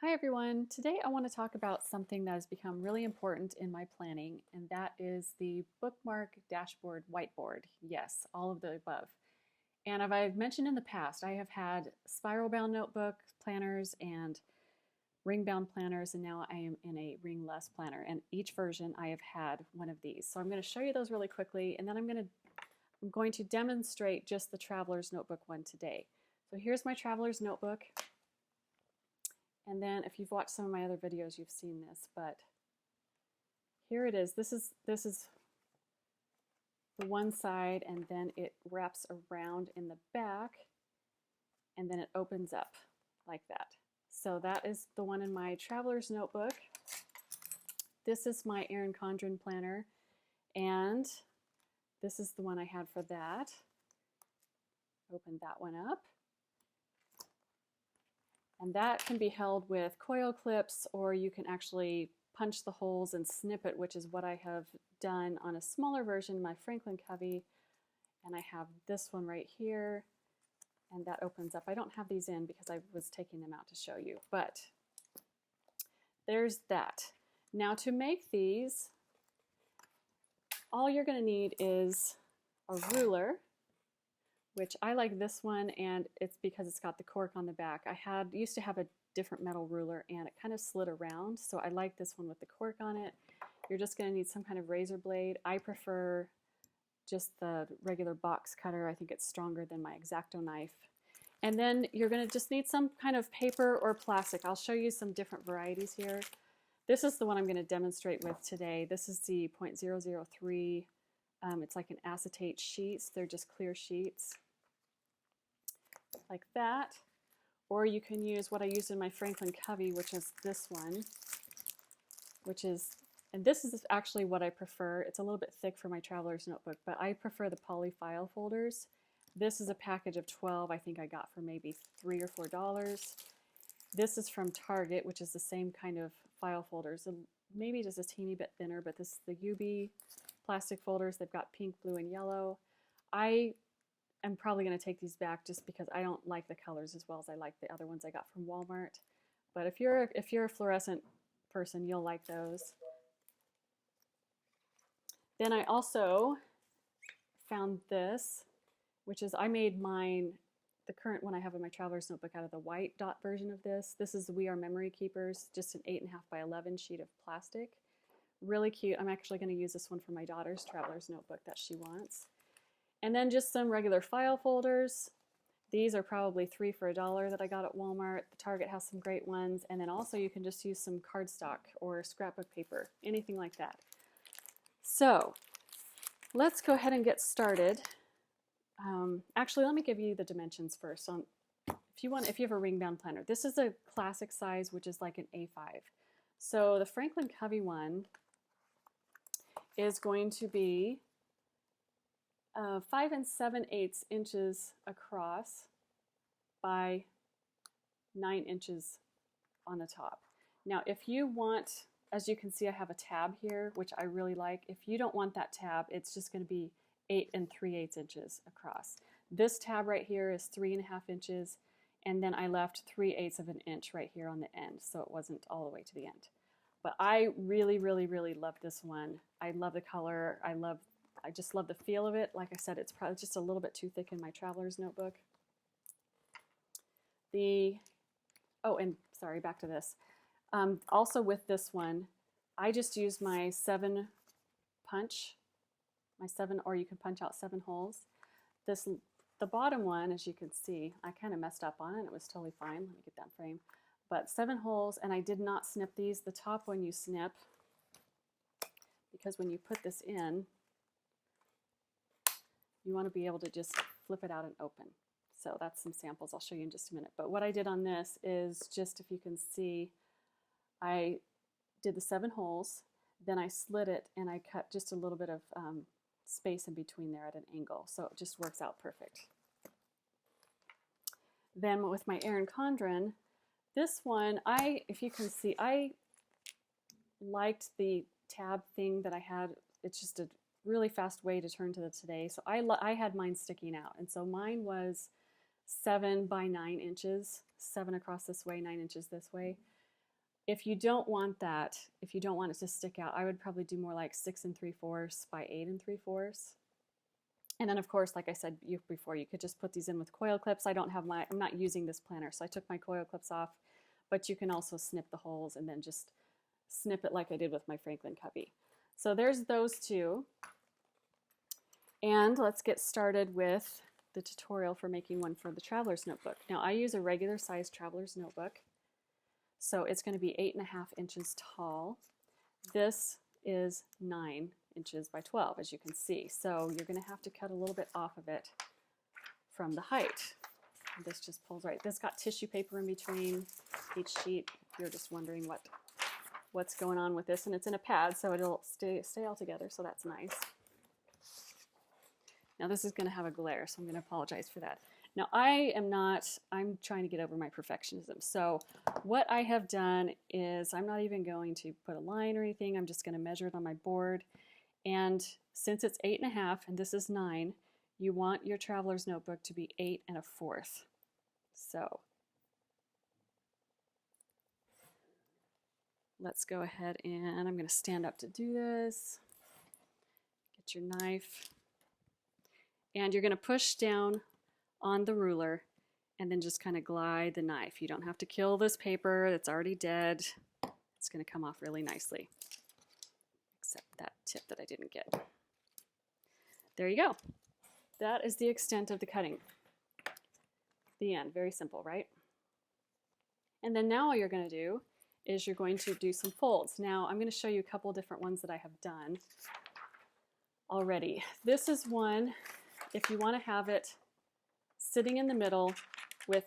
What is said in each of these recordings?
Hi everyone. Today I want to talk about something that has become really important in my planning, and that is the Bookmark-Dashboard-Whiteboard. Yes, all of the above. And as I've mentioned in the past, I have had spiral-bound notebook planners and ring-bound planners, and now I am in a ringless planner. And each version I have had one of these. So I'm going to show you those really quickly, and then I'm going to demonstrate just the Traveler's Notebook one today. So here's my Traveler's Notebook. And then if you've watched some of my other videos, you've seen this, but here it is. This is the one side, and then it wraps around in the back, and then it opens up like that. So that is the one in my Traveler's Notebook. This is my Erin Condren planner, and this is the one I had for that. Open that one up. And that can be held with coil clips, or you can actually punch the holes and snip it, which is what I have done on a smaller version, my Franklin Covey. And I have this one right here, and that opens up. I don't have these in because I was taking them out to show you, but there's that. Now to make these, all you're going to need is a ruler, which I like this one, and it's because it's got the cork on the back. I used to have a different metal ruler, and it kind of slid around, so I like this one with the cork on it. You're just going to need some kind of razor blade. I prefer just the regular box cutter. I think it's stronger than my X-Acto knife. And then you're going to just need some kind of paper or plastic. I'll show you some different varieties here. This is the one I'm going to demonstrate with today. This is the .003. It's like an acetate sheets. They're just clear sheets, like that. Or you can use what I used in my Franklin Covey, which is this one, and this is actually what I prefer. It's a little bit thick for my Traveler's Notebook, but I prefer the poly file folders. This is a package of 12 I think I got for maybe $3 or $4. This is from Target, which is the same kind of file folders, maybe just a teeny bit thinner, but this is the UB plastic folders. They've got pink, blue, and yellow. I'm probably going to take these back just because I don't like the colors as well as I like the other ones I got from Walmart. But if you're a fluorescent person, you'll like those. Then I also found this, which is I made mine, the current one I have in my Traveler's Notebook, out of the white dot version of this. This is the We Are Memory Keepers, just an 8.5 by 11 sheet of plastic. Really cute. I'm actually going to use this one for my daughter's Traveler's Notebook that she wants. And then just some regular file folders. These are probably $3 for $1 that I got at Walmart. The Target has some great ones. And then also you can just use some cardstock or scrapbook paper, anything like that. So let's go ahead and get started. Actually, let me give you the dimensions first. If you have a ring-bound planner, this is a classic size, which is like an A5. So the Franklin Covey one is going to be 5 7/8 inches across by 9 inches on the top. Now, if you want, as you can see, I have a tab here, which I really like. If you don't want that tab, it's just going to be 8 3/8 inches across. This tab right here is 3.5 inches, and then I left 3/8 of an inch right here on the end, so it wasn't all the way to the end. But I really, really, really love this one. I love the color. I just love the feel of it. Like I said, it's probably just a little bit too thick in my Traveler's Notebook. Oh, and sorry, back to this. Also with this one, I just used my 7 punch, or you can punch out 7 holes. The bottom one, as you can see, I kind of messed up on it. It was totally fine. Let me get that frame. But 7 holes, and I did not snip these. The top one you snip, because when you put this in, you want to be able to just flip it out and open. So that's some samples I'll show you in just a minute. But what I did on this is just, if you can see, I did the 7 holes, then I slid it and I cut just a little bit of space in between there at an angle. So it just works out perfect. Then with my Erin Condren, this one, if you can see, I liked the tab thing that I had. It's just a really fast way to turn to the today. So I had mine sticking out, and so mine was 7 by 9 inches, 7 across this way, 9 inches this way. If you don't want that, if you don't want it to stick out, I would probably do more like 6 3/4 by 8 3/4. And then of course, like I said before, you could just put these in with coil clips. I'm not using this planner, so I took my coil clips off, but you can also snip the holes and then just snip it like I did with my Franklin Covey. So there's those two. And let's get started with the tutorial for making one for the traveler's notebook. Now I use a regular size traveler's notebook. So it's going to be 8.5 inches tall. This is 9 inches by 12, as you can see. So you're going to have to cut a little bit off of it from the height. And this just pulls right. This got tissue paper in between each sheet. If you're just wondering what's going on with this, and it's in a pad, so it'll stay all together. So that's nice. Now this is going to have a glare, so I'm going to apologize for that. Now I'm trying to get over my perfectionism. So what I have done is I'm not even going to put a line or anything. I'm just going to measure it on my board. And since it's 8.5 and this is 9, you want your traveler's notebook to be 8 1/4. So let's go ahead and I'm going to stand up to do this. Get your knife. And you're going to push down on the ruler and then just kind of glide the knife. You don't have to kill this paper, it's already dead. It's going to come off really nicely, except that tip that I didn't get. There you go. That is the extent of the cutting. The end. Very simple, right? And then now all you're going to do is you're going to do some folds. Now I'm going to show you a couple different ones that I have done already. This is one, if you want to have it sitting in the middle with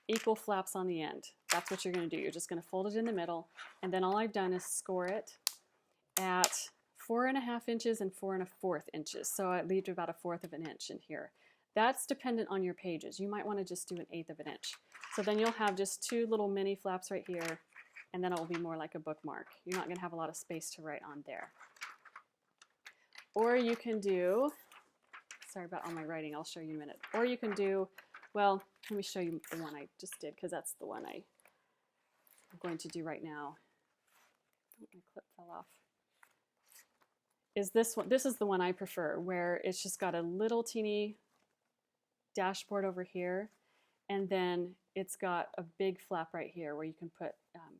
equal flaps on the end. That's what you're going to do. You're just going to fold it in the middle, and then all I've done is score it at 4.5 inches and 4 1/4 inches. So I leave about 1/4 of an inch in here. That's dependent on your pages. You might want to just do 1/8 of an inch. So then you'll have just 2 little mini flaps right here, and then it will be more like a bookmark. You're not going to have a lot of space to write on there. Or you can do, sorry about all my writing, I'll show you in a minute. Or you can do, well, let me show you the one I just did, because that's the one I'm going to do right now. Oh, my clip fell off. Is this one? This is the one I prefer, where it's just got a little teeny dashboard over here, and then it's got a big flap right here where you can put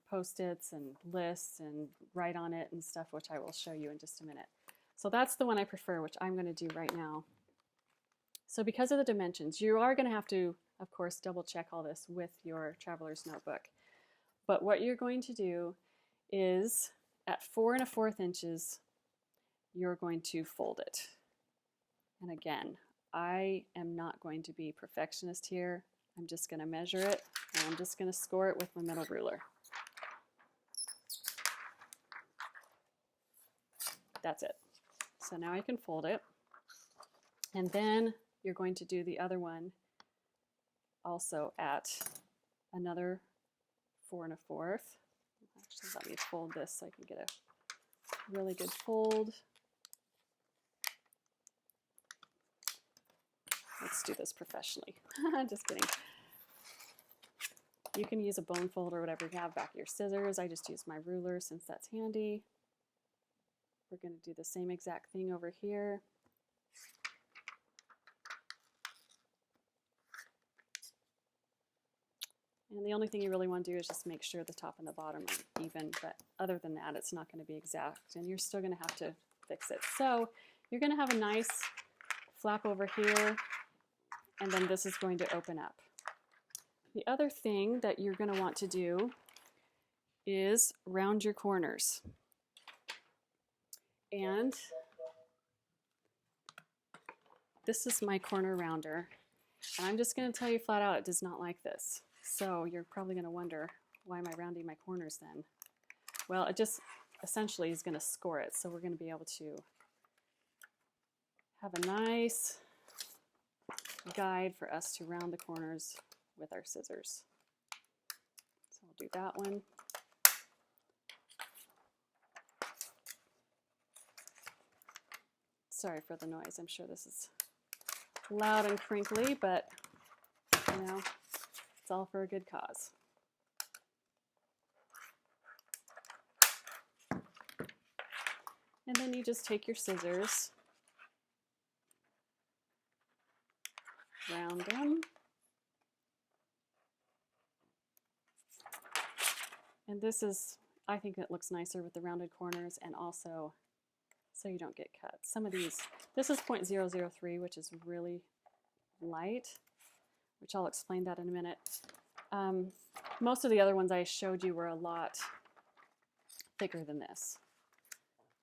Post-its and lists and write on it and stuff, which I will show you in just a minute. So that's the one I prefer, which I'm going to do right now. So because of the dimensions, you are going to have to, of course, double check all this with your traveler's notebook. But what you're going to do is at 4 1/4 inches, you're going to fold it. And again, I am not going to be perfectionist here. I'm just going to measure it, and I'm just going to score it with my metal ruler. That's it. So now I can fold it. And then you're going to do the other one also at another 4 1/4. Actually, let me fold this so I can get a really good fold. Let's do this professionally. Just kidding. You can use a bone folder or whatever you have back at your scissors. I just use my ruler since that's handy. We're going to do the same exact thing over here. And the only thing you really want to do is just make sure the top and the bottom are even, but other than that, it's not going to be exact, and you're still going to have to fix it. So you're going to have a nice flap over here, and then this is going to open up. The other thing that you're going to want to do is round your corners. And this is my corner rounder, and I'm just going to tell you flat out, it does not like this. So you're probably going to wonder, why am I rounding my corners then? Well, it just essentially is going to score it. So we're going to be able to have a nice guide for us to round the corners with our scissors. So we'll do that one. Sorry for the noise. I'm sure this is loud and crinkly, but you know, it's all for a good cause. And then you just take your scissors, round them, and this is, I think it looks nicer with the rounded corners, and also so you don't get cut. Some of these, this is 0.003, which is really light, which I'll explain that in a minute. Most of the other ones I showed you were a lot thicker than this.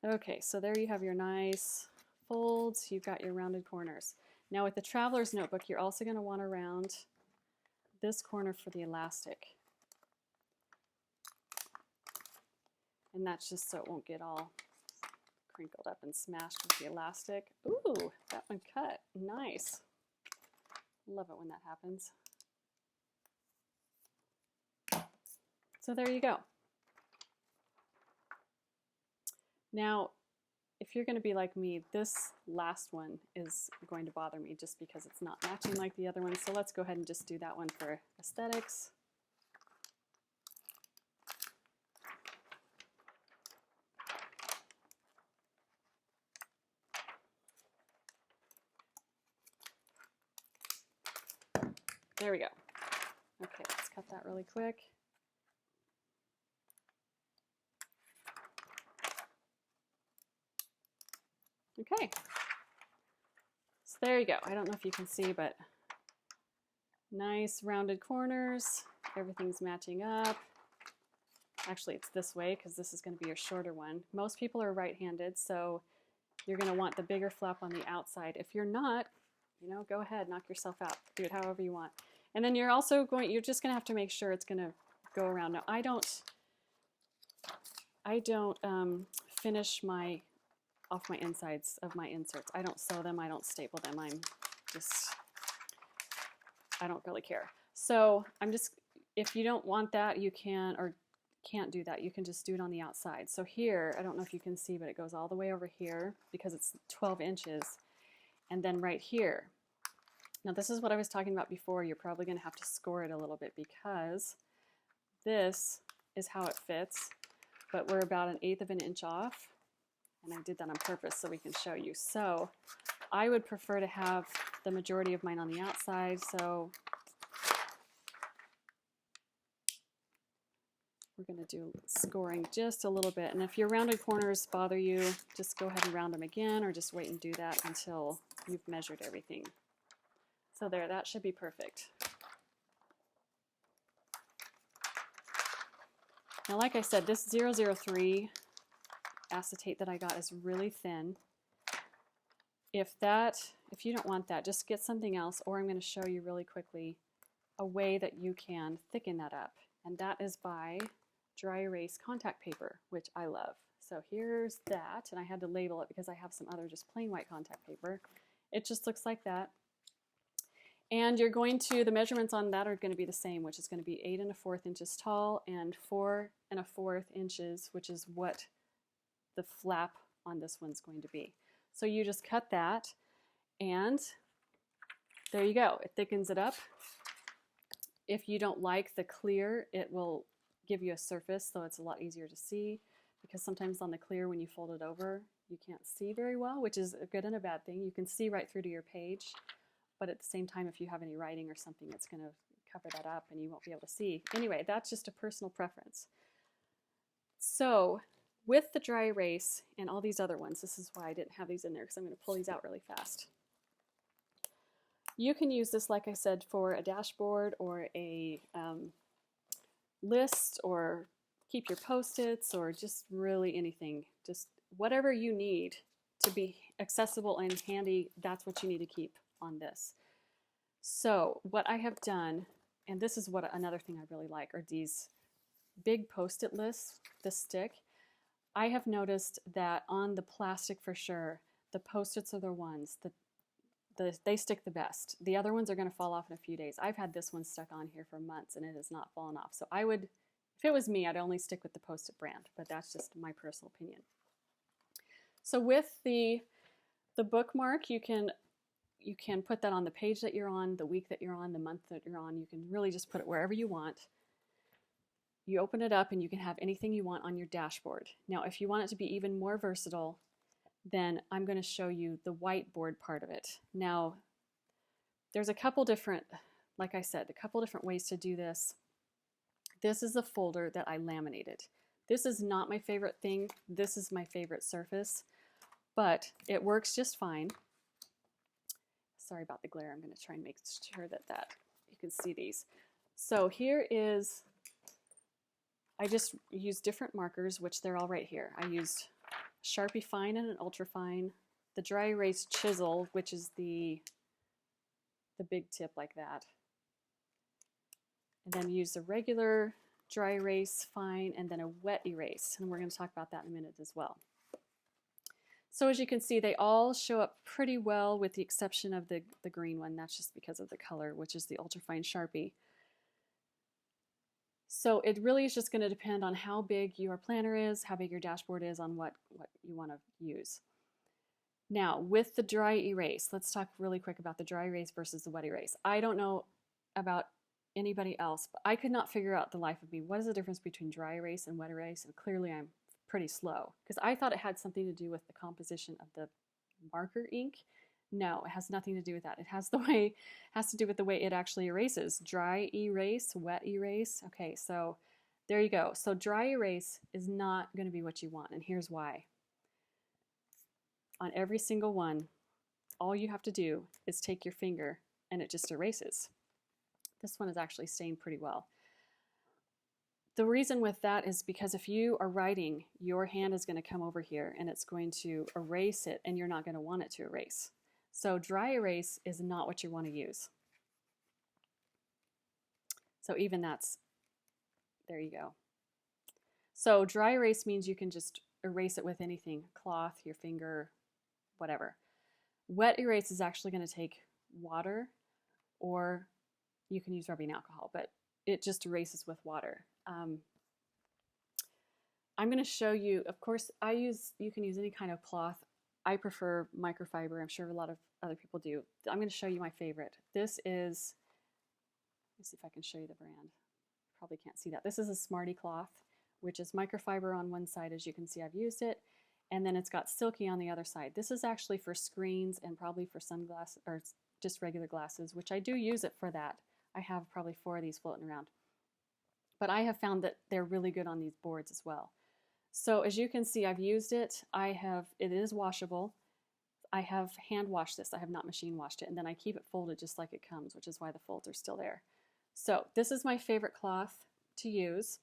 Okay, so there you have your nice folds. You've got your rounded corners. Now with the traveler's notebook, you're also going to want to round this corner for the elastic. And that's just so it won't get all crinkled up and smashed with the elastic. Ooh, that one cut. Nice. Love it when that happens. So there you go. Now, if you're going to be like me, this last one is going to bother me just because it's not matching like the other one. So let's go ahead and just do that one for aesthetics. There we go. Okay, let's cut that really quick. Okay, so there you go. I don't know if you can see, but nice rounded corners. Everything's matching up. Actually, it's this way because this is going to be your shorter one. Most people are right-handed, so you're going to want the bigger flap on the outside. If you're not, you know, go ahead, knock yourself out. Do it however you want. And then you're just going to have to make sure it's going to go around. Now, I don't finish off my insides of my inserts. I don't sew them. I don't staple them. I don't really care. So if you don't want that, you can, or can't do that. You can just do it on the outside. So here, I don't know if you can see, but it goes all the way over here because it's 12 inches. And then right here. Now this is what I was talking about before. You're probably going to have to score it a little bit because this is how it fits, but we're about 1/8 of an inch off. And I did that on purpose so we can show you. So I would prefer to have the majority of mine on the outside. So we're going to do scoring just a little bit. And if your rounded corners bother you, just go ahead and round them again, or just wait and do that until you've measured everything. So there, that should be perfect. Now, like I said, this 003 acetate that I got is really thin. If you don't want that, just get something else, or I'm going to show you really quickly a way that you can thicken that up. And that is by dry erase contact paper, which I love. So here's that, and I had to label it because I have some other just plain white contact paper. It just looks like that. And you're going to, the measurements on that are going to be the same, which is going to be 8 1/4 inches tall and 4 1/4 inches, which is what the flap on this one's going to be. So you just cut that, and there you go. It thickens it up. If you don't like the clear, it will give you a surface, so it's a lot easier to see, because sometimes on the clear, when you fold it over, you can't see very well, which is a good and a bad thing. You can see right through to your page, but at the same time, if you have any writing or something, it's going to cover that up and you won't be able to see. Anyway, that's just a personal preference. So with the dry erase and all these other ones, this is why I didn't have these in there, because I'm going to pull these out really fast. You can use this, like I said, for a dashboard or a list, or keep your Post-its, or just really anything. Just whatever you need to be accessible and handy, that's what you need to keep on this. So what I have done, and this is what another thing I really like, are these big Post-it lists, this stick. I have noticed that on the plastic, for sure, the Post-its are the ones that they stick the best. The other ones are going to fall off in a few days. I've had this one stuck on here for months and it has not fallen off. So I would, if it was me, I'd only stick with the Post-it brand, but that's just my personal opinion. So with the bookmark, you can put that on the page that you're on, the week that you're on, the month that you're on. You can really just put it wherever you want. You open it up and you can have anything you want on your dashboard. Now, if you want it to be even more versatile, then I'm going to show you the whiteboard part of it. Now, there's a couple different, like I said, a couple different ways to do this. This is a folder that I laminated. This is not my favorite thing. This is my favorite surface, but it works just fine. Sorry about the glare. I'm going to try and make sure that you can see these. So here is, I just used different markers, which they're all right here. I used Sharpie Fine and an Ultra Fine, the dry erase chisel, which is the big tip like that, and then use a regular dry erase fine and then a wet erase, and we're going to talk about that in a minute as well. So as you can see, they all show up pretty well with the exception of the green one. That's just because of the color, which is the ultrafine Sharpie. So it really is just going to depend on how big your planner is, how big your dashboard is, on what you want to use. Now, with the dry erase, let's talk really quick about the dry erase versus the wet erase. I don't know about anybody else, but I could not figure out the life of me. What is the difference between dry erase and wet erase? And clearly I'm pretty slow, because I thought it had something to do with the composition of the marker ink. No, it has nothing to do with that. It has to do with the way it actually erases. Dry erase, wet erase. Okay, so there you go. So dry erase is not going to be what you want, and here's why. On every single one, all you have to do is take your finger and it just erases. This one is actually stained pretty well. The reason with that is because if you are writing, your hand is going to come over here and it's going to erase it, and you're not going to want it to erase. So dry erase is not what you want to use. So even that's, there you go. So dry erase means you can just erase it with anything, cloth, your finger, whatever. Wet erase is actually going to take water, or you can use rubbing alcohol, but it just erases with water. I'm going to show you, of course, you can use any kind of cloth. I prefer microfiber. I'm sure a lot of other people do. I'm going to show you my favorite. This is, let me see if I can show you the brand. Probably can't see that. This is a Smarty cloth, which is microfiber on one side. As you can see, I've used it. And then it's got silky on the other side. This is actually for screens and probably for sunglasses, or just regular glasses, which I do use it for that. I have probably 4 of these floating around. But I have found that they're really good on these boards as well. So as you can see, I've used it. It is washable. I have hand washed this. I have not machine washed it. And then I keep it folded just like it comes, which is why the folds are still there. So this is my favorite cloth to use.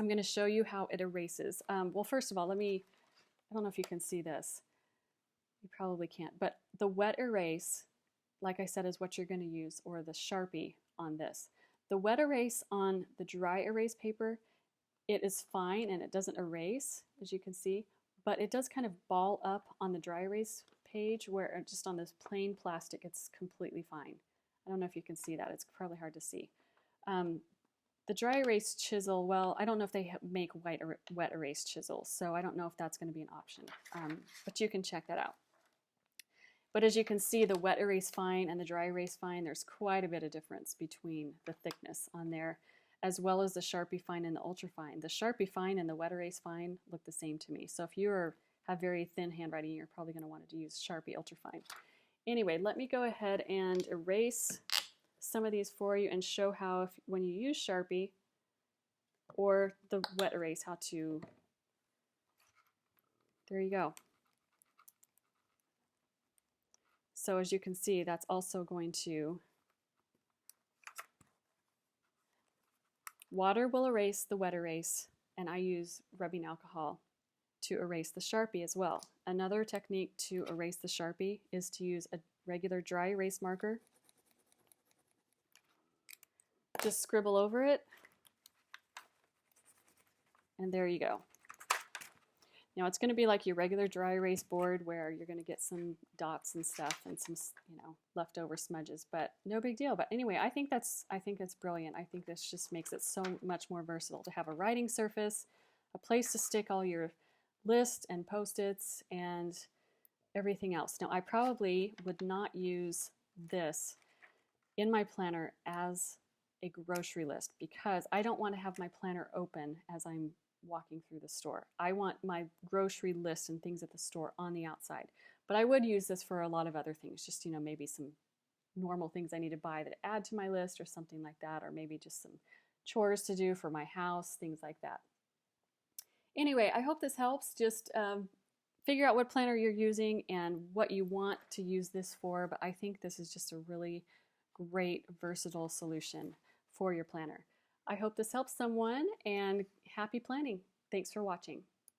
I'm going to show you how it erases. Well, first of all, I don't know if you can see this. You probably can't. But the wet erase, like I said, is what you're going to use, or the Sharpie on this. The wet erase on the dry erase paper, it is fine and it doesn't erase, as you can see, but it does kind of ball up on the dry erase page, where just on this plain plastic it's completely fine. I don't know if you can see that. It's probably hard to see. The dry erase chisel, well, I don't know if they make wet erase chisels, so I don't know if that's going to be an option, but you can check that out. But as you can see, the wet erase fine and the dry erase fine, there's quite a bit of difference between the thickness on there, as well as the Sharpie fine and the Ultra fine. The Sharpie fine and the wet erase fine look the same to me. So if you have very thin handwriting, you're probably going to want to use Sharpie Ultra fine. Anyway, let me go ahead and erase some of these for you and show how, when you use Sharpie or the wet erase, how to, there you go. So as you can see, that's also going to, water will erase the wet erase, and I use rubbing alcohol to erase the Sharpie as well. Another technique to erase the Sharpie is to use a regular dry erase marker. Just scribble over it, and there you go. Now it's going to be like your regular dry erase board, where you're going to get some dots and stuff and some, leftover smudges, but no big deal. But anyway, I think it's brilliant. I think this just makes it so much more versatile to have a writing surface, a place to stick all your lists and post-its and everything else. Now I probably would not use this in my planner as a grocery list because I don't want to have my planner open as I'm walking through the store. I want my grocery list and things at the store on the outside. But I would use this for a lot of other things, just, you know, maybe some normal things I need to buy that add to my list or something like that, or maybe just some chores to do for my house, things like that. Anyway, I hope this helps. Just figure out what planner you're using and what you want to use this for, but I think this is just a really great, versatile solution for your planner. I hope this helps someone, and happy planning. Thanks for watching.